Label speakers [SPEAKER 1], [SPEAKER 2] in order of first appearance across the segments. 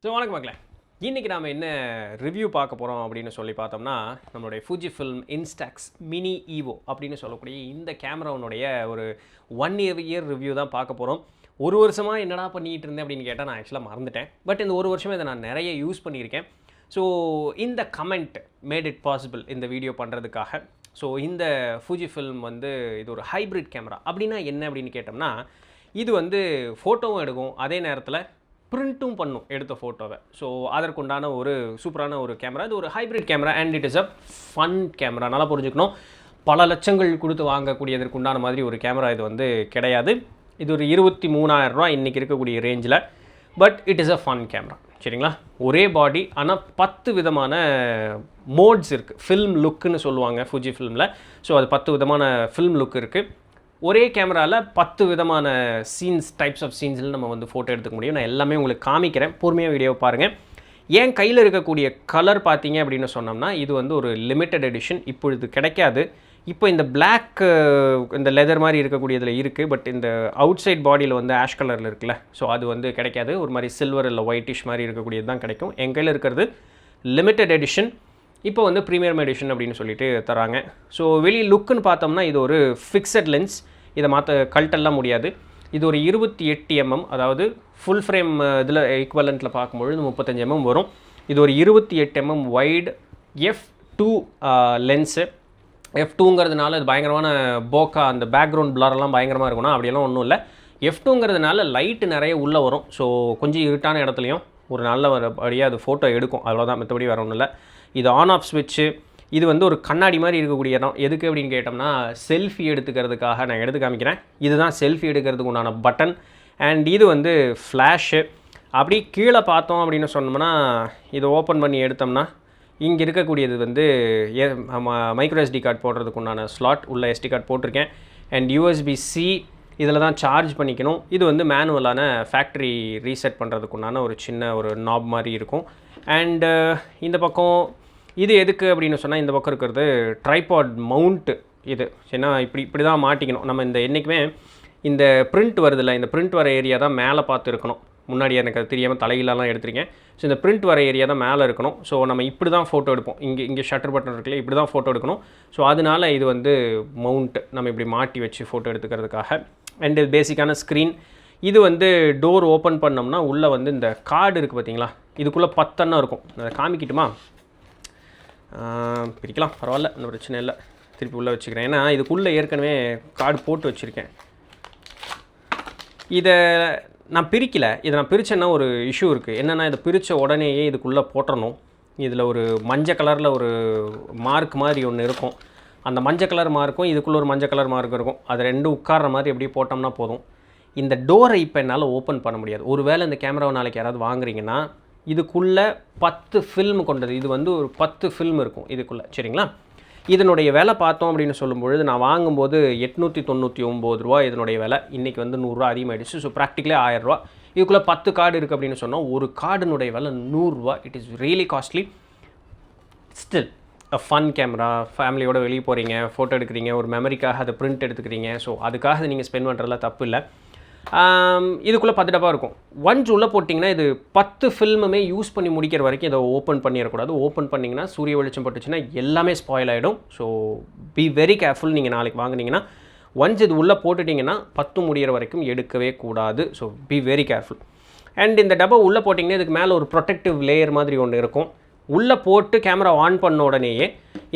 [SPEAKER 1] So வணக்கம் மக்களே, இன்றைக்கி நாம் என்ன ரிவ்யூ பார்க்க போகிறோம் அப்படின்னு சொல்லி பார்த்தோம்னா, நம்மளுடைய ஃபுஜி ஃபில்ம் இன்ஸ்டாக்ஸ் மினி ஈவோ அப்படின்னு சொல்லக்கூடிய இந்த கேமராவுடைய ஒரு 1 இயர் ரிவ்யூ தான் பார்க்க போகிறோம். ஒரு வருஷமாக என்னடா பண்ணிகிட்டு இருந்தேன் அப்படின்னு கேட்டால் நான் ஆக்சுவலாக மறந்துட்டேன். பட் இந்த ஒரு வருஷமே இதை நான் நிறைய யூஸ் பண்ணியிருக்கேன். ஸோ இந்த கமெண்ட் மேட் இட் பாசிபிள் இந்த வீடியோ பண்ணுறதுக்காக. ஸோ இந்த ஃபுஜி ஃபில்ம் வந்து இது ஒரு ஹைப்ரிட் கேமரா. அப்படின்னா என்ன அப்படின்னு கேட்டோம்னா, இது வந்து ஃபோட்டோவும் எடுக்கும், அதே நேரத்தில் பிரிண்ட்டும் பண்ணும் எடுத்த ஃபோட்டோவை. ஸோ அதற்குண்டான ஒரு சூப்பரான ஒரு கேமரா. இது ஒரு hybrid camera and it is a fun camera. நல்லா புரிஞ்சுக்கணும், பல லட்சங்கள் கொடுத்து வாங்கக்கூடியதற்கு உண்டான மாதிரி ஒரு கேமரா இது வந்து கிடையாது. இது ஒரு 23,000 ரூபா இன்றைக்கி இருக்கக்கூடிய ரேஞ்சில். But it is a fun camera, சரிங்களா? ஒரே பாடி, ஆனால் 10 விதமான மோட்ஸ் இருக்குது. ஃபில்ம் லுக்குன்னு சொல்லுவாங்க ஃபுஜி ஃபில்மில். ஸோ அது 10 விதமான ஃபில்ம் லுக் இருக்குது. ஒரே கேமராவில் 10 விதமான சீன்ஸ், டைப்ஸ் ஆஃப் சீன்ஸில் நம்ம வந்து ஃபோட்டோ எடுத்துக்க முடியும். நான் எல்லாமே உங்களுக்கு காமிக்கிறேன், பொறுமையாக வீடியோவை பாருங்கள். என் கையில் இருக்கக்கூடிய கலர் பார்த்தீங்க அப்படின்னு சொன்னோம்னா, இது வந்து ஒரு லிமிட்டட் எடிஷன். இப்பொழுது கிடைக்காது. இப்போ இந்த பிளாக், இந்த லெதர் மாதிரி இருக்கக்கூடியதில் இருக்குது. பட் இந்த அவுட் சைட் பாடியில் வந்து ஆஷ் கலரில் இருக்குல்ல, ஸோ அது வந்து கிடைக்காது. ஒரு மாதிரி சில்வர் இல்லை ஒயிட்டிஷ் மாதிரி இருக்கக்கூடியது தான் கிடைக்கும். என் கையில் இருக்கிறது லிமிட்டட் எடிஷன். இப்போ வந்து ப்ரீமியம் எடிஷன் அப்படின்னு சொல்லிட்டு தராங்க. ஸோ வெளி லுக்குன்னு பார்த்தோம்னா, இது ஒரு ஃபிக்ஸட் லென்ஸ். இதை கழட்டெல்லாம் முடியாது. இது ஒரு 28 mm, அதாவது ஃபுல் ஃப்ரேம் இதில் ஈக்குவலண்ட்டில் பார்க்கும்பொழுது 35 mm வரும். இது ஒரு 28 mm வைடு f2 லென்ஸு. f2ங்கிறதுனால இது பயங்கரமான போக்கா, அந்த பேக்ரவுண்ட் பிளரெல்லாம் பயங்கரமாக இருக்கும்னா அப்படியெல்லாம் ஒன்றும் இல்லை. f2ங்கிறதுனால லைட்டு நிறைய உள்ளே வரும். ஸோ கொஞ்சம் இருட்டான இடத்துலையும் ஒரு நல்ல வழியாக அது ஃபோட்டோ எடுக்கும், அவ்வளோதான். மற்றபடி வேறு ஒன்றும் இல்லை. இது ஆன் ஆஃப் ஸ்விட்ச்சு. இது வந்து ஒரு கண்ணாடி மாதிரி இருக்கக்கூடிய இடம். எதுக்கு அப்படின்னு கேட்டோம்னா, செல்ஃபி எடுத்துக்கிறதுக்காக நான் எடுத்து காமிக்கிறேன். இதுதான் செல்ஃபி எடுக்கிறதுக்கு உண்டான பட்டன். அண்ட் இது வந்து ஃப்ளாஷு. அப்படி கீழே பார்த்தோம் அப்படின்னு சொன்னோம்னா, இதை ஓப்பன் பண்ணி எடுத்தோம்னா, இங்கே இருக்கக்கூடியது வந்து மைக்ரோ எஸ்டி கார்டு போடுறதுக்கு உண்டான ஸ்லாட். உள்ள எஸ்டி கார்டு போட்டிருக்கேன். அண்ட் USB-C இதில் தான் சார்ஜ் பண்ணிக்கணும். இது வந்து மேனுவலான ஃபேக்ட்ரி ரீசெட் பண்ணுறதுக்குண்டான ஒரு சின்ன ஒரு நாப் மாதிரி இருக்கும். அண்டு இந்த பக்கம் இது எதுக்கு அப்படின்னு சொன்னால், இந்த பக்கம் இருக்கிறது ட்ரைபாட் மவுண்ட்டு. இது ஏன்னா இப்படி தான் மாட்டிக்கணும். நம்ம இந்த என்றைக்குமே இந்த பிரிண்ட் வருதில்ல, இந்த பிரிண்ட் வர ஏரியா தான் மேலே பார்த்து இருக்கணும். முன்னாடி எனக்கு அது தெரியாமல் தலையிலலாம் எடுத்துருக்கேன். ஸோ இந்த பிரிண்ட் வர ஏரியா தான் மேலே இருக்கணும். ஸோ நம்ம இப்படி தான் ஃபோட்டோ எடுப்போம். இங்கே ஷட்டர் பட்டன் இருக்குல்ல, இப்படி தான் ஃபோட்டோ எடுக்கணும். ஸோ அதனால இது வந்து மவுண்ட், நம்ம இப்படி மாட்டி வச்சு ஃபோட்டோ எடுத்துக்கிறதுக்காக. அண்டு பேசிக்கான ஸ்க்ரீன். இது வந்து டோர் ஓப்பன் பண்ணோம்னா உள்ளே வந்து இந்த கார்டு இருக்குது பார்த்தீங்களா, இதுக்குள்ளே 10 இருக்கும். அதை காமிக்கிட்டுமா? பிரிக்கலாம், பரவாயில்ல, ஒன்றும் பிரச்சனை இல்லை. திருப்பி உள்ளே வச்சுக்கிறேன். ஏன்னா இதுக்குள்ளே ஏற்கனவே கார்டு போட்டு வச்சுருக்கேன். இதை நான் பிரிக்கலை. இதை நான் பிரித்தேன்னா ஒரு இஷ்யூ இருக்குது. என்னென்னா, இதை பிரித்த உடனேயே இதுக்குள்ளே போட்டுறணும். இதில் ஒரு மஞ்சள் கலரில் ஒரு மார்க் மாதிரி ஒன்று இருக்கும். அந்த மஞ்சள் கலர் மார்க்கும் இதுக்குள்ளே ஒரு மஞ்சள் கலர் மார்க் இருக்கும். அது ரெண்டும் உட்கார்ற மாதிரி எப்படி போட்டோம்னா போதும். இந்த டோரை இப்போ என்னால் ஓப்பன் பண்ண முடியாது. ஒருவேளை இந்த கேமராவை நாளைக்கு யாராவது வாங்குறீங்கன்னா, இதுக்குள்ளே 10 ஃபில்ம் கொண்டது. இது வந்து ஒரு 10 ஃபில்ம் இருக்கும் இதுக்குள்ளே, சரிங்களா? இதனுடைய விலை பார்த்தோம் அப்படின்னு சொல்லும்பொழுது, நான் வாங்கும்போது 899 ரூபா இதனுடைய விலை. இன்றைக்கி வந்து 100 ரூபா அதிகமாகிடுச்சு. ஸோ ப்ராக்டிக்கலி 1000 ரூபா. இதுக்குள்ளே 10 கார்டு இருக்குது அப்படின்னு சொன்னால், ஒரு கார்டுனுடைய விலை 100 ரூபா. It is really costly. Still a fun camera. ஃபேமிலியோட வெளியே போகிறீங்க, ஃபோட்டோ எடுக்கிறீங்க, ஒரு மெமரிக்காக அதை பிரிண்ட் எடுத்துக்கிறீங்க. ஸோ அதுக்காக நீங்கள் ஸ்பெண்ட் பண்ணுறதுல தப்பு இல்லை. இதுக்குள்ளே 10 டப்பா இருக்கும். ஒன்ஸ் உள்ளே போட்டிங்கன்னா, இது 10 ஃபில்முமே யூஸ் பண்ணி முடிக்கிற வரைக்கும் இதை ஓப்பன் பண்ணிடக்கூடாது. ஓப்பன் பண்ணிங்கன்னா சூரிய வெளிச்சம் பட்டுச்சுன்னா எல்லாமே ஸ்பாயில் ஆகிடும். So be very careful. நீங்கள் நாளைக்கு வாங்கினீங்கன்னா ஒன்ஸ் இது உள்ளே போட்டுட்டிங்கன்னா 10 முடிகிற வரைக்கும் எடுக்கவே கூடாது. So be very careful. And இந்த டப்பா உள்ளே போட்டிங்கன்னா, இதுக்கு மேலே ஒரு ப்ரொடெக்டிவ் லேயர் மாதிரி ஒன்று இருக்கும். உள்ளே போட்டு கேமரா ஆன் பண்ண உடனேயே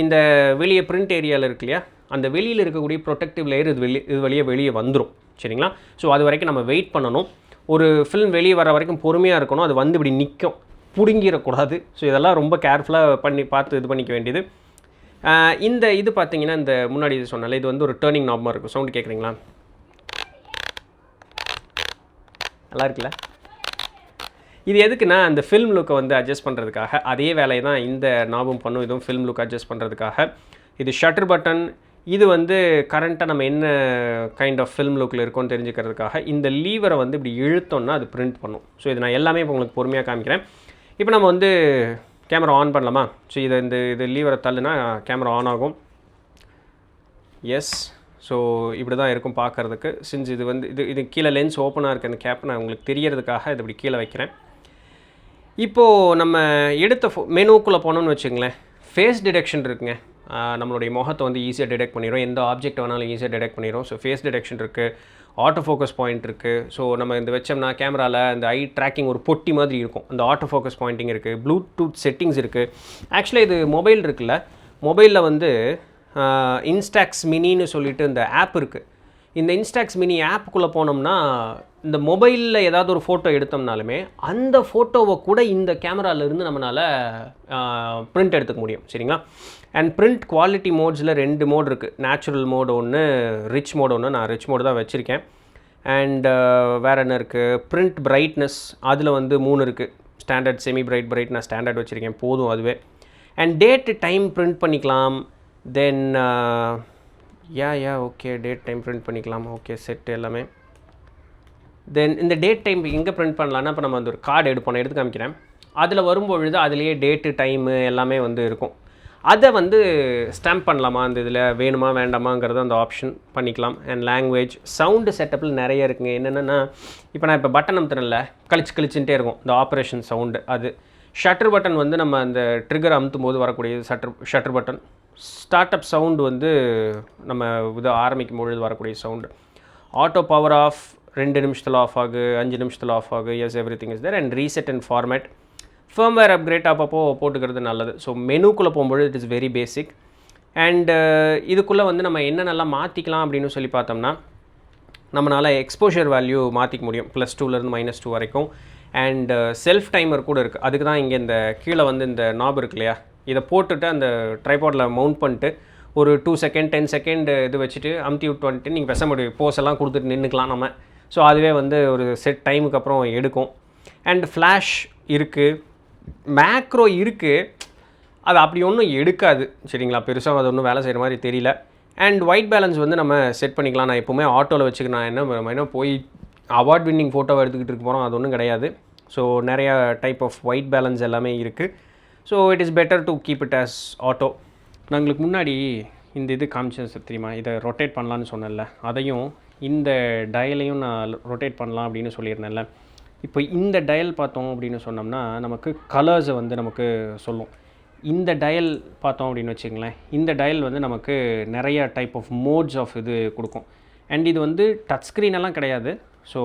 [SPEAKER 1] இந்த வெளியே பிரிண்ட் ஏரியாவில் இருக்கு இல்லையா, அந்த வெளியில் இருக்கக்கூடிய ப்ரொடெக்டிவ் லேயர் இது வெளியே வந்துடும், சரிங்களா? ஸோ அது வரைக்கும் நம்ம வெயிட் பண்ணணும். ஒரு ஃபில்ம் வெளியே வர வரைக்கும் பொறுமையாக இருக்கணும். அது வந்து இப்படி நிற்கும், பிடுங்கிடக்கூடாது. ஸோ இதெல்லாம் ரொம்ப கேர்ஃபுல்லாக பார்த்து இது பண்ணிக்க வேண்டியது. இந்த இது பார்த்தீங்கன்னா, இந்த முன்னாடி இது சொன்னால, இது வந்து ஒரு டேர்னிங் நாப் மாதிரி இருக்கும். சவுண்டு கேட்குறீங்களா? நல்லா இருக்குல்ல? இது எதுக்குன்னா, அந்த ஃபில்ம் லுக்கை வந்து அட்ஜஸ்ட் பண்ணுறதுக்காக. அதே வேலையை தான் இந்த நாபும் பண்ணும். இதுவும் ஃபில்ம் லுக் அட்ஜஸ்ட் பண்ணுறதுக்காக. இது ஷட்டர் பட்டன். இது வந்து கரண்ட்டாக நம்ம என்ன கைண்ட் ஆஃப் ஃபில்ம் லுக்கில் இருக்கோன்னு தெரிஞ்சுக்கிறதுக்காக. இந்த லீவரை வந்து இப்படி இழுத்தோன்னா அது பிரிண்ட் பண்ணும். ஸோ இது நான் எல்லாமே இப்போ உங்களுக்கு பொறுமையாக காமிக்கிறேன். இப்போ நம்ம வந்து கேமரா ஆன் பண்ணலாமா? ஸோ இது லீவரை தள்ளுனா கேமரா ஆன் ஆகும். எஸ். ஸோ இப்படி தான் இருக்கும் பார்க்குறதுக்கு. சின்ஸ் இது வந்து இது கீழே லென்ஸ் ஓப்பனாக இருக்குது. அந்த கேப் நான் உங்களுக்கு தெரியறதுக்காக இது இப்படி கீழே வைக்கிறேன். இப்போது நம்ம எடுத்த மெனுக்குள்ளே போனோம்னு வச்சுங்களேன், ஃபேஸ் டிடெக்ஷன் இருக்குங்க. நம்மளுடைய முகத்தை வந்து ஈஸியாக டிடெக்ட் பண்ணிடும், எந்த ஆப்ஜெக்ட் வேணாலும் ஈஸியாக டிடெக்ட் பண்ணிடும். ஸோ ஃபேஸ் டிடெக்ஷன் இருக்குது, ஆட்டோ ஃபோக்கஸ் பாயிண்ட் இருக்குது. ஸோ நம்ம இந்த வச்சோம்னா கேமராவில் இந்த ஐ ட்ராக்கிங் ஒரு பொட்டி மாதிரி இருக்கும், அந்த ஆட்டோ ஃபோக்கஸ் பாயிண்டிங் இருக்குது, ப்ளூடூத் செட்டிங்ஸ் இருக்குது. ஆக்சுவலாக இது மொபைல் இருக்குல்ல, மொபைலில் வந்து இன்ஸ்டாக்ஸ் மினின்னு சொல்லிட்டு இந்த ஆப் இருக்குது. இந்த இன்ஸ்டாக்ஸ் மினி ஆப்புக்குள்ளே போனோம்னா இந்த மொபைலில் ஏதாவது ஒரு ஃபோட்டோ எடுத்தோம்னாலுமே அந்த ஃபோட்டோவை கூட இந்த கேமராவிலேருந்து நம்மளால் பிரிண்ட் எடுத்துக்க முடியும். சரிங்களா? அண்ட் பிரிண்ட் குவாலிட்டி மோட்ஸில் 2 மோட் இருக்குது. நேச்சுரல் மோடு ஒன்று, ரிச் மோடு ஒன்று. நான் ரிச் மோடு தான் வச்சுருக்கேன். அண்ட் வேறு என்ன இருக்குது, பிரிண்ட் பிரைட்னஸ் அதில் வந்து 3 இருக்குது. ஸ்டாண்டர்ட், செமி பிரைட் நான் ஸ்டாண்டர்ட் வச்சுருக்கேன், போதும் அதுவே. அண்ட் டேட்டு டைம் பிரிண்ட் பண்ணிக்கலாம். Then okay, date time print பண்ணிக்கலாம். ஓகே, செட் எல்லாமே. தென் இந்த டேட் டைம் எங்கே பிரிண்ட் பண்ணலான்னா, இப்போ நம்ம அந்த ஒரு கார்டு எடுத்து காமிக்கிறேன். அதில் வரும்பொழுது அதுலேயே டேட்டு டைமு எல்லாமே வந்து இருக்கும். அதை வந்து ஸ்டாம்ப் பண்ணலாமா, அந்த இதில் வேணுமா வேண்டாமாங்கிறத அந்த ஆப்ஷன் பண்ணிக்கலாம். அண்ட் லாங்குவேஜ், சவுண்டு செட்டப்பில் நிறைய இருக்குங்க. என்னென்னா, இப்போ நான் இப்போ பட்டன் அமுத்துறேன்ல, கழிச்சுட்டே இருக்கும் இந்த ஆப்ரேஷன் சவுண்டு. அது ஷட்டர் பட்டன் வந்து நம்ம அந்த ட்ரிகர் அமுத்தும் போது வரக்கூடிய shutter button. Start up sound வந்து நம்ம இதை ஆரம்பிக்கும் பொழுது வரக்கூடிய சவுண்டு. ஆட்டோ பவர் ஆஃப் 2 நிமிஷத்தில் ஆஃப் ஆகு, 5 நிமிஷத்தில் ஆஃப் ஆகு. Yes, everything is there. And reset and format, firmware upgrade அப்பப்போ போட்டுக்கிறது நல்லது. ஸோ மெனுக்குள்ளே போகும்போது it is very basic. And இதுக்குள்ளே வந்து நம்ம என்னென்னலாம் மாற்றிக்கலாம் அப்படின்னு சொல்லி பார்த்தோம்னா, நம்மளால் எக்ஸ்போஷர் வேல்யூ மாற்றிக்க முடியும், +2லேருந்து -2 வரைக்கும். அண்ட் செல்ஃப் டைமர் கூட இருக்குது. அதுக்கு தான் இங்கே இந்த கீழே வந்து இந்த நாப் இருக்கு இல்லையா, இதை போட்டுட்டு அந்த ட்ரைபாடில் மவுண்ட் பண்ணிட்டு ஒரு 2 செகண்ட் 10 செகண்ட் இது வச்சுட்டு அமுத்தி விட்டு வந்துட்டு நீங்கள் பேச முடியும், போஸ் எல்லாம் கொடுத்துட்டு நின்றுக்கலாம் நம்ம. ஸோ அதுவே வந்து ஒரு செட் டைமுக்கு அப்புறம் எடுக்கும். அண்ட் ஃப்ளாஷ் இருக்குது, மேக்ரோ இருக்குது, அது அப்படி ஒன்றும் எடுக்காது. சரிங்களா? பெருசாக அது ஒன்றும் வேலை செய்கிற மாதிரி தெரியல. அண்ட் ஒயிட் பேலன்ஸ் வந்து நம்ம செட் பண்ணிக்கலாம். நான் எப்போவுமே ஆட்டோவில் வச்சுக்க, நான் என்ன போய் அவார்ட் வின்னிங் ஃபோட்டோவை எடுத்துக்கிட்டு இருக்க போகிறோம், அது ஒன்றும் கிடையாது. ஸோ நிறையா டைப் ஆஃப் ஒயிட் பேலன்ஸ் எல்லாமே இருக்குது. So it is better to keep it as auto. நான் உங்களுக்கு முன்னாடி இந்த இது காமிச்சது தெரியுமா, இதை ரொட்டேட் பண்ணலான்னு சொன்னேன்ல, அதையும் இந்த டயலையும் நான் ரொட்டேட் பண்ணலாம் அப்படின்னு சொல்லியிருந்தேன்ல. இப்போ இந்த டயல் பார்த்தோம் அப்படின்னு சொன்னோம்னா நமக்கு கலர்ஸை வந்து நமக்கு சொல்லும். இந்த டயல் பார்த்தோம் அப்படின்னு வச்சுங்களேன், இந்த டயல் வந்து நமக்கு நிறைய டைப் ஆஃப் மோட்ஸ் ஆஃப் இது கொடுக்கும். அண்ட் இது வந்து டச் ஸ்க்ரீனெல்லாம் கிடையாது. ஸோ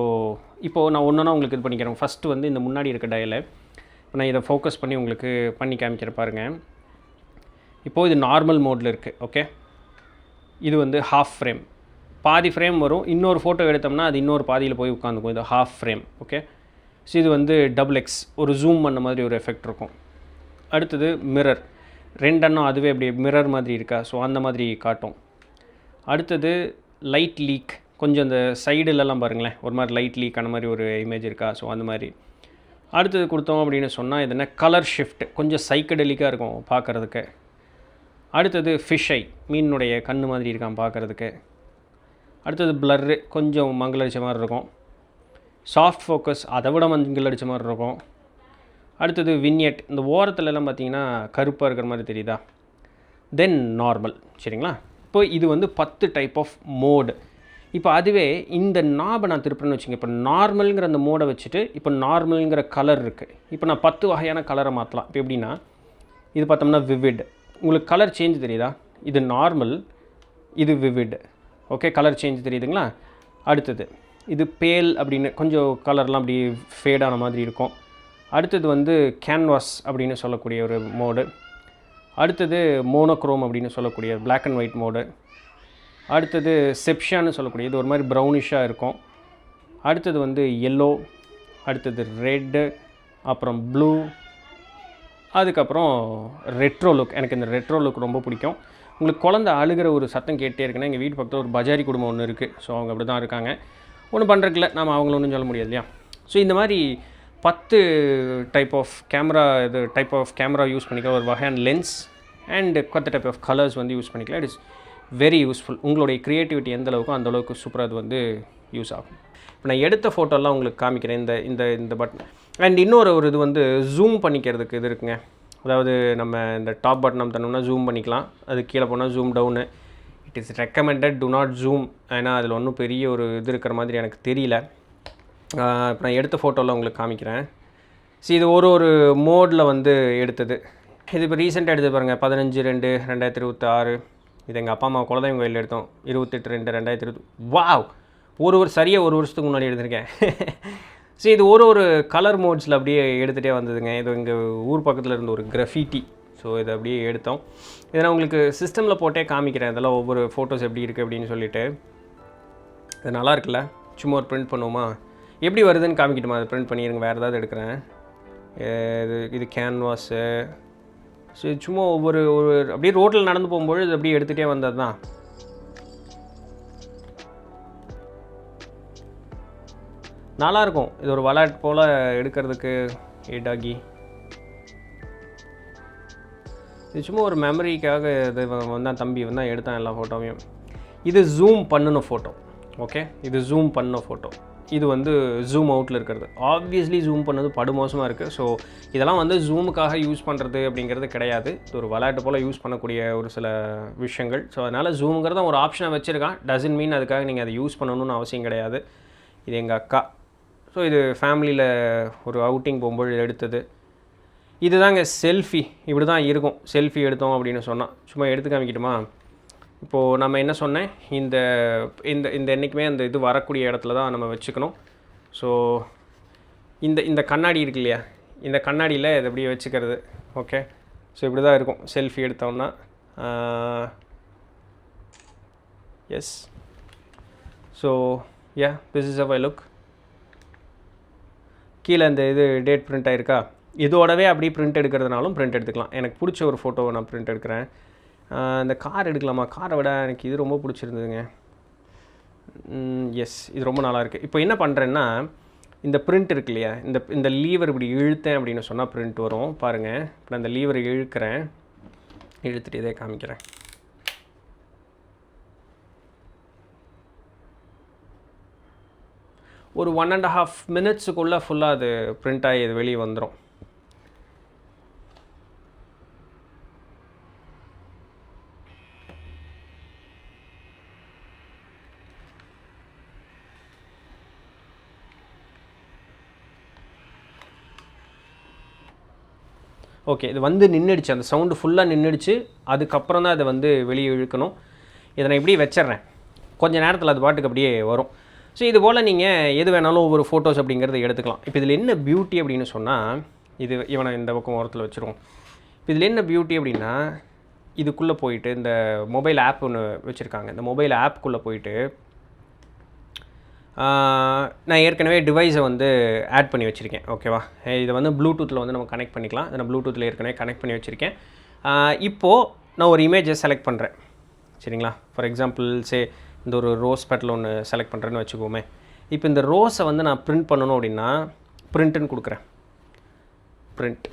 [SPEAKER 1] இப்போது நான் ஒன்றுனா உங்களுக்கு இது பண்ணிக்கிறேன். ஃபஸ்ட்டு வந்து இந்த முன்னாடி இருக்க டயலை நான் இதை ஃபோக்கஸ் பண்ணி உங்களுக்கு பண்ணி காமிக்கிற பாருங்கள். இப்போது இது நார்மல் மோடில் இருக்குது. ஓகே, இது வந்து ஹாஃப் ஃப்ரேம், பாதி ஃப்ரேம் வரும். இன்னொரு ஃபோட்டோ எடுத்தோம்னா அது இன்னொரு பாதியில் போய் உட்காந்துக்கும். இது ஹாஃப் ஃப்ரேம். ஓகே, ஸோ இது வந்து XXX, ஒரு ஜூம் பண்ண மாதிரி ஒரு எஃபெக்ட் இருக்கும். அடுத்தது மிரர், 2 அண்ணம் அதுவே அப்படி மிரர் மாதிரி இருக்கா, ஸோ அந்த மாதிரி காட்டும். அடுத்தது லைட் லீக், கொஞ்சம் இந்த சைடுலலாம் பாருங்களேன், ஒரு மாதிரி லைட் லீக் அந்த மாதிரி ஒரு இமேஜ் இருக்கா, ஸோ அந்த மாதிரி. அடுத்தது கொடுத்தோம் அப்படின்னு சொன்னால் இது என்ன, கலர் ஷிஃப்ட், கொஞ்சம் சைக்கடெலிக்காக இருக்கும் பார்க்குறதுக்கு. அடுத்தது ஃபிஷ் ஐ, மீனுடைய கண்ணு மாதிரி இருக்கான் பார்க்குறதுக்கு. அடுத்தது பிளர்ரு, கொஞ்சம் மங்கள் அடித்த மாதிரி இருக்கும். சாஃப்ட் ஃபோக்கஸ், அதை விட மங்கள் அடித்த மாதிரி இருக்கும். அடுத்தது வின்யட், இந்த ஓரத்துலலாம் பார்த்தீங்கன்னா கருப்பாக இருக்கிற மாதிரி தெரியுதா. தென் நார்மல். சரிங்களா? இப்போ இது வந்து 10 டைப் ஆஃப் மோடு. இப்போ அதுவே இந்த நாபை நான் திருப்பினு வச்சுங்க, இப்போ நார்மலுங்கிற அந்த மோடை வச்சுட்டு இப்போ நார்மலுங்கிற கலர் இருக்குது. இப்போ நான் 10 வகையான கலரை மாற்றலாம். இப்போ எப்படின்னா, இது பார்த்தோம்னா விவிட், உங்களுக்கு கலர் சேஞ்ச் தெரியுதா, இது நார்மல், இது விவிட். ஓகே, கலர் சேஞ்ச் தெரியுதுங்களா. அடுத்தது இது பேல் அப்படின்னு கொஞ்சம் கலர்லாம் அப்படி ஃபேடான மாதிரி இருக்கும். அடுத்தது வந்து கேன்வாஸ் அப்படின்னு சொல்லக்கூடிய ஒரு மோடு. அடுத்தது மோனோக்ரோம் அப்படின்னு சொல்லக்கூடிய பிளாக் அண்ட் ஒயிட் மோடு. அடுத்தது செப்ஷான்னு சொல்லக்கூடிய, இது ஒரு மாதிரி ப்ரௌனிஷாக இருக்கும். அடுத்தது வந்து எல்லோ, அடுத்தது ரெட்டு, அப்புறம் ப்ளூ, அதுக்கப்புறம் ரெட்ரோ லுக். எனக்கு இந்த ரெட்ரோ லுக் ரொம்ப பிடிக்கும். உங்களுக்கு குழந்தை அழுகிற ஒரு சத்தம் கேட்டே இருக்குன்னா, எங்கள் வீட்டு பக்கத்தில் ஒரு பஜாரி குடும்பம் ஒன்று இருக்குது. ஸோ அவங்க அப்படி தான் இருக்காங்க, ஒன்றும் பண்ணுறதுல நம்ம அவங்கள ஒன்றும் சொல்ல முடியாது இல்லையா. ஸோ இந்த மாதிரி 10 டைப் ஆஃப் கேமரா, இது டைப் ஆஃப் கேமரா யூஸ் பண்ணிக்கலாம். ஒரு வகையான lens and 10 type of colours வந்து யூஸ் பண்ணிக்கலாம். It is very useful. உங்களுடைய க்ரியேட்டிவிட்டி எந்த அளவுக்கோ அந்தளவுக்கு சூப்பராக அது வந்து யூஸ் ஆகும். இப்போ நான் எடுத்த ஃபோட்டோலாம் உங்களுக்கு காமிக்கிறேன், இந்த இந்த இந்த பட்டன். அண்ட் இன்னொரு இது வந்து ஜூம் பண்ணிக்கிறதுக்கு இது இருக்குங்க. அதாவது நம்ம இந்த டாப் பட்டன் அமுத்தணும்னா ஜூம் பண்ணிக்கலாம், அது கீழே போனால் zoom down. It is recommended to not zoom, ஏன்னா அதில் ஒன்றும் பெரிய ஒரு இது இருக்கிற மாதிரி எனக்கு தெரியல. இப்போ நான் எடுத்த ஃபோட்டோவில் உங்களுக்கு காமிக்கிறேன். இது ஒரு மோடில் வந்து எடுத்தது. இது இப்போ ரீசெண்டாக எடுத்து பாருங்கள், 15/2/2026. இது எங்கள் அப்பா அம்மா குலதெய்வம் கோயிலில் எடுத்தோம், 28/2/2020. வாவ், சரியாக ஒரு வருஷத்துக்கு முன்னாடி எடுத்திருக்கேன். இது ஒரு கலர் மோட்ஸில் அப்படியே எடுத்துகிட்டே வந்ததுங்க. இது எங்கள் ஊர் பக்கத்தில் இருந்த ஒரு கிராஃபிட்டி. இதை அப்படியே எடுத்தோம். இதை நான் உங்களுக்கு சிஸ்டமில் போட்டே காமிக்கிறேன், இதெல்லாம் ஒவ்வொரு ஃபோட்டோஸ் எப்படி இருக்குது அப்படின்னு சொல்லிட்டு. இது நல்லா இருக்குல்ல? சும்மா ஒரு ப்ரிண்ட் பண்ணுவோமா? எப்படி வருதுன்னு காமிக்கிட்டுமா? அதை ப்ரிண்ட் பண்ணிடுங்க, வேறு ஏதாவது எடுக்கிறேன். இது கேன்வாஸு. சும்மா ஒரு அப்படியே ரோட்டில் நடந்து போகும்போது இது அப்படியே எடுத்துகிட்டே வந்தது தான். நல்லாயிருக்கும். இது ஒரு விளையாட்டு போல் எடுக்கிறதுக்கு எடாகி. இது சும்மா ஒரு மெமரிக்காக இது வந்தான், தம்பி வந்தான், எடுத்தான் எல்லா ஃபோட்டோவையும். இது ஜூம் பண்ணின ஃபோட்டோ. ஓகே, இது ஜூம் பண்ண ஃபோட்டோ. இது வந்து ஜூம் அவுட்டில் இருக்கிறது. ஆப்வியஸ்லி ஜூம் பண்ணது படுமோசமாக இருக்குது. ஸோ இதெல்லாம் வந்து ஜூமுக்காக யூஸ் பண்ணுறது அப்படிங்கிறது கிடையாது. இது ஒரு விளையாட்டு போல் யூஸ் பண்ணக்கூடிய ஒரு சில விஷயங்கள். ஸோ அதனால் ஜூமுங்கிறத ஒரு ஆப்ஷனை வச்சுருக்கான். டசன்ட் மீன் அதுக்காக நீங்கள் அதை யூஸ் பண்ணணும்னு அவசியம் கிடையாது. இது எங்கள் அக்கா. ஸோ இது ஃபேமிலியில் ஒரு அவுட்டிங் போகும்போது எடுத்தது. இது தாங்க செல்ஃபி. இப்படி தான் இருக்கும் செல்ஃபி எடுத்தோம் அப்படின்னு சொன்னால். சும்மா எடுத்து காமிக்கிட்டுமா? இப்போது நம்ம என்ன சொன்னேன், இந்த இந்த இந்த என்றைக்குமே அந்த இது வரக்கூடிய இடத்துல தான் நம்ம வச்சுக்கணும். ஸோ இந்த கண்ணாடி இருக்கு இல்லையா, இந்த கண்ணாடியில் இதை அப்படியே வச்சுக்கிறது. ஓகே, ஸோ இப்படி தான் இருக்கும் செல்ஃபி எடுத்தோம்னா. Yes, so yeah, this is how I look. கீழே இந்த இது டேட் பிரிண்ட் ஆகிருக்கா? இதோடவே அப்படியே பிரிண்ட் எடுக்கிறதுனாலும் பிரிண்ட் எடுத்துக்கலாம். எனக்கு பிடிச்ச ஒரு ஃபோட்டோவை நான் பிரிண்ட் எடுக்கிறேன். இந்த கார் எடுக்கலாமா? காரை விட எனக்கு இது ரொம்ப பிடிச்சிருந்ததுங்க. எஸ், இது ரொம்ப நல்லாயிருக்கு. இப்போ என்ன பண்ணுறேன்னா, இந்த பிரிண்ட் இருக்கு இல்லையா, இந்த லீவர் இப்படி இழுத்தேன் அப்படின்னு சொன்னால் பிரிண்ட் வரும். பாருங்கள், இப்போ நான் இந்த லீவர் இழுக்கிறேன், இழுத்துட்டு இதே காமிக்கிறேன். ஒரு 1.5 மினிட்ஸுக்குள்ளே ஃபுல்லாக அது பிரிண்ட் ஆகி இது வெளியே வந்துடும். ஓகே, இது வந்து நின்றுடுச்சு, அந்த சவுண்டு ஃபுல்லாக நின்றுடுச்சு. அதுக்கப்புறம் தான் அதை வந்து வெளியே இழுக்கணும். இதை நான் இப்படியே வச்சிட்றேன், கொஞ்சம் நேரத்தில் அது பாட்டுக்கு அப்படியே வரும். ஸோ இது போல் நீங்கள் எது வேணாலும் ஒவ்வொரு ஃபோட்டோஸ் அப்படிங்கிறத எடுத்துக்கலாம். இப்போ இதில் என்ன பியூட்டி அப்படின்னு சொன்னால், இவனை இந்த பக்கம் ஓரத்தில் வச்சுருவோம். இப்போ இதில் என்ன பியூட்டி அப்படின்னா, இதுக்குள்ளே போயிட்டு இந்த மொபைல் ஆப் ஒன்று வச்சுருக்காங்க. இந்த மொபைல் ஆப்புக்குள்ளே போயிட்டு நான் ஏற்கனவே டிவைஸை வந்து ஆட் பண்ணி வச்சுருக்கேன். ஓகேவா, இதை வந்து ப்ளூடூத்தில் வந்து நம்ம கனெக்ட் பண்ணிக்கலாம். நான் ப்ளூடூத்தில் ஏற்கனவே கனெக்ட் பண்ணி வச்சுருக்கேன். இப்போது நான் ஒரு இமேஜை செலக்ட் பண்ணுறேன், சரிங்களா? ஃபார் எக்ஸாம்பிள் இந்த ஒரு ரோஸ் பெட்டல் ஒன்று செலக்ட் பண்ணுறேன்னு வச்சுக்கோமே. இப்போ இந்த ரோஸை வந்து நான் பிரிண்ட் பண்ணணும் அப்படின்னா பிரிண்ட்டுன்னு கொடுக்குறேன். பிரிண்ட்.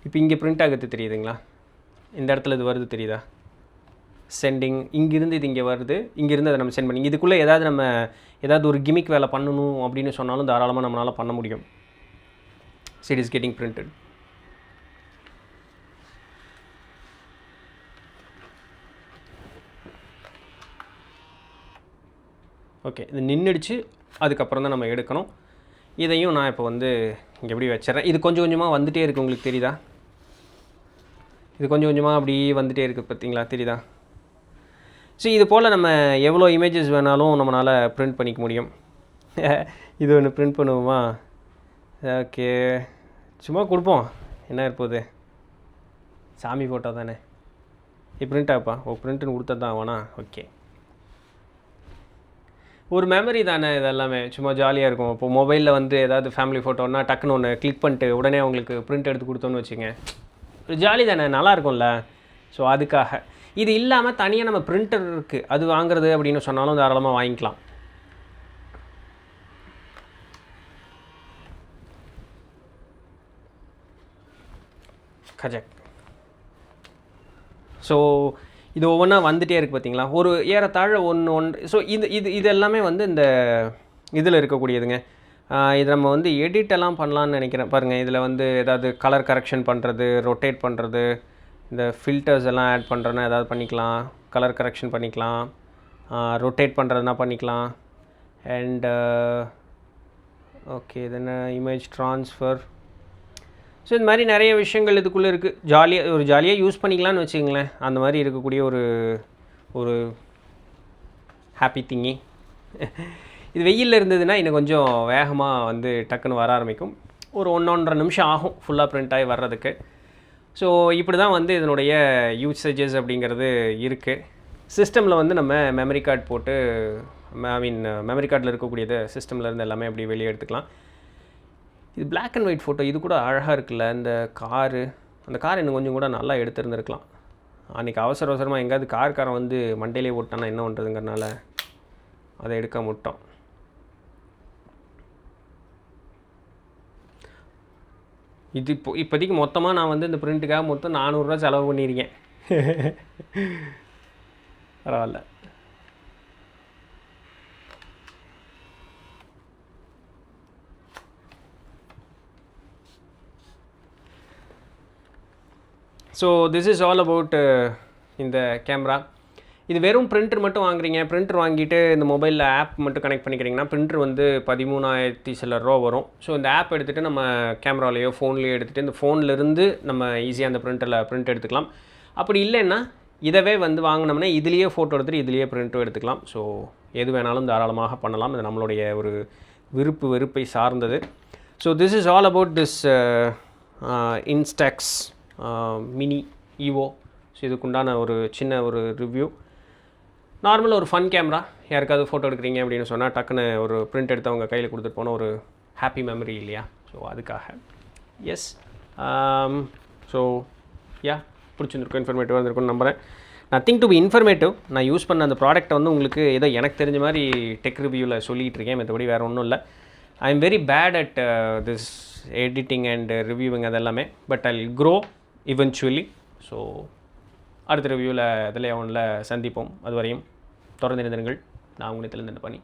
[SPEAKER 1] இப்போ இங்கே பிரிண்ட் ஆகுது தெரியுதுங்களா? இந்த இடத்துல இது வருது தெரியுதா? சென்டிங். இங்கேருந்து இது இங்கே வருது, இங்கேருந்து அதை நம்ம சென்ட் பண்ணி இதுக்குள்ளே ஏதாவது ஒரு கிமிக் வேலை பண்ணணும் அப்படின்னு சொன்னாலும் தாராளமாக நம்மளால் பண்ண முடியும். It is getting printed. Okay, இது நின்றுடுச்சு. அதுக்கப்புறம் தான் நம்ம எடுக்கணும். இதையும் நான் இப்போ வந்து இங்கே எப்படி வச்சிடறேன். இது கொஞ்சம் கொஞ்சமாக வந்துகிட்டே இருக்குது, உங்களுக்கு தெரியுதா? இது கொஞ்சம் கொஞ்சமாக அப்படி வந்துகிட்டே இருக்குது, பார்த்தீங்களா? தெரியுதா? ஸோ இது போல் நம்ம எவ்வளோ இமேஜஸ் வேணாலும் நம்மளால் ப்ரிண்ட் பண்ணிக்க முடியும். இது ஒன்று ப்ரிண்ட் பண்ணுவோமா? ஓகே, சும்மா கொடுப்போம், என்ன இருப்போது, சாமி ஃபோட்டோ தானே. பிரிண்ட் ஆப்பா? பிரிண்ட்டுன்னு கொடுத்தது தான் ஆவானா? ஓகே, ஒரு மெமரி தானே இதெல்லாமே, சும்மா ஜாலியாக இருக்கும். இப்போ மொபைலில் வந்து ஏதாவது ஃபேமிலி ஃபோட்டோன்னா டக்குன்னு ஒன்று கிளிக் பண்ணிட்டு உடனே அவங்களுக்கு பிரிண்ட் எடுத்து கொடுத்தோன்னு வச்சுங்க, ஒரு ஜாலி தானே, நல்லாயிருக்கும்ல. ஸோ அதுக்காக. இது இல்லாமல் தனியாக நம்ம பிரிண்டர் இருக்குது, அது வாங்குறது அப்படின்னு சொன்னாலும் தாராளமாக வாங்கிக்கலாம். கஜக். ஸோ இது ஒவ்வொன்றா வந்துகிட்டே இருக்குது, பார்த்தீங்களா? ஒரு ஏறத்தாழ ஒன்று. ஸோ இது எல்லாமே வந்து இந்த இதில் இருக்கக்கூடியதுங்க. இது நம்ம வந்து எடிட்டெல்லாம் பண்ணலான்னு நினைக்கிறேன். பாருங்கள், இதில் வந்து ஏதாவது கலர் கரெக்ஷன் பண்ணுறது, ரொட்டேட் பண்ணுறது, இந்த ஃபில்டர்ஸ் எல்லாம் ஆட் பண்ணுறேன்னா ஏதாவது பண்ணிக்கலாம், கலர் கரெக்ஷன் பண்ணிக்கலாம், ரொட்டேட் பண்ணுறதுனா பண்ணிக்கலாம். அண்ட் ஓகே, இது என்ன, இமேஜ் ட்ரான்ஸ்ஃபர். ஸோ இந்த மாதிரி நிறைய விஷயங்கள் இதுக்குள்ளே இருக்குது. ஜாலியாக யூஸ் பண்ணிக்கலாம்னு வச்சுக்கங்களேன். அந்த மாதிரி இருக்கக்கூடிய ஒரு ஹாப்பி திங்கி. இது வெயிலில் இருந்ததுன்னா இன்னும் கொஞ்சம் வேகமாக வந்து டக்குன்னு வர ஆரம்பிக்கும். ஒரு 1-1.5 நிமிஷம் ஆகும் ஃபுல்லாக பிரிண்ட் ஆகி வர்றதுக்கு. ஸோ இப்படி தான் வந்து இதனுடைய யூசேஜஸ் அப்படிங்கிறது இருக்குது. சிஸ்டமில் வந்து நம்ம மெமரி கார்டு போட்டு மெமரி கார்டில் இருக்கக்கூடியது சிஸ்டமில் இருந்து எல்லாமே அப்படி வெளியே எடுத்துக்கலாம். இது பிளாக் அண்ட் ஒயிட் ஃபோட்டோ. இது கூட அழகாக இருக்குல்ல, இந்த அந்த கார் இன்னும் கொஞ்சம் கூட நல்லா எடுத்துருந்துருக்கலாம். அன்றைக்கி அவசரமாக எங்கேயாவது காரன் வந்து மண்டையிலே ஓட்டானா என்ன பண்ணுறதுங்கிறனால அதை எடுக்க முட்டோம். இது இப்போதைக்கு மொத்தமாக நான் வந்து இந்த பிரிண்ட்டுக்காக மொத்தம் 400 ரூபா செலவு பண்ணியிருக்கேன். பரவாயில்ல. So this is all about இந்த கேமரா. இது வெறும் பிரிண்டர் மட்டும் வாங்குறீங்க, பிரிண்டர் வாங்கிட்டு இந்த மொபைலில் ஆப் மட்டும் கனெக்ட் பண்ணிக்கிறீங்கன்னா பிரிண்டர் வந்து 13,000 சில ரூபா வரும். ஸோ இந்த ஆப் எடுத்துகிட்டு நம்ம கேமராலேயோ ஃபோன்லேயோ எடுத்துகிட்டு இந்த ஃபோன்லேருந்து நம்ம ஈஸியாக அந்த பிரிண்டரில் பிரிண்ட் எடுத்துக்கலாம். அப்படி இல்லைன்னா இதவே வந்து வாங்கினோம்னா இதுலேயே ஃபோட்டோ எடுத்துகிட்டு இதுலேயே பிரிண்ட்டும் எடுத்துக்கலாம். ஸோ எது வேணாலும் தாராளமாக பண்ணலாம். இது நம்மளுடைய ஒரு வெறுப்பை சார்ந்தது. So this is all about this Instax Mini Evo. So இதுக்குண்டான ஒரு சின்ன ஒரு ரிவ்யூ. நார்மலாக ஒரு ஃபன் கேமரா. யாருக்காவது ஃபோட்டோ எடுக்கிறீங்க அப்படின்னு சொன்னால் டக்குன்னு ஒரு பிரிண்ட் எடுத்து அவங்க கையில் கொடுத்துட்டு போன ஒரு ஹாப்பி மெமரி இல்லையா? ஸோ அதுக்காக எஸ். ஸோ பிடிச்சிருந்துருக்கும், இன்ஃபர்மேட்டிவாக இருந்திருக்கும்னு நம்புகிறேன். Nothing to be informative. நான் யூஸ் பண்ண அந்த ப்ராடக்ட்டை வந்து உங்களுக்கு ஏதோ எனக்கு தெரிஞ்ச மாதிரி டெக் ரிவ்யூவில் சொல்லிகிட்டு இருக்கேன். மற்றபடி வேறு ஒன்றும் இல்லை. I am very bad at this editing and reviewing அதெல்லாமே. But I will grow eventually. So அடுத்த ரிவ்யூவில் அதில் ஒன்றில் சந்திப்போம். அதுவரையும் தொடர்ந்து இருந்திருங்கள். நான் உங்களை திறந்து பண்ணி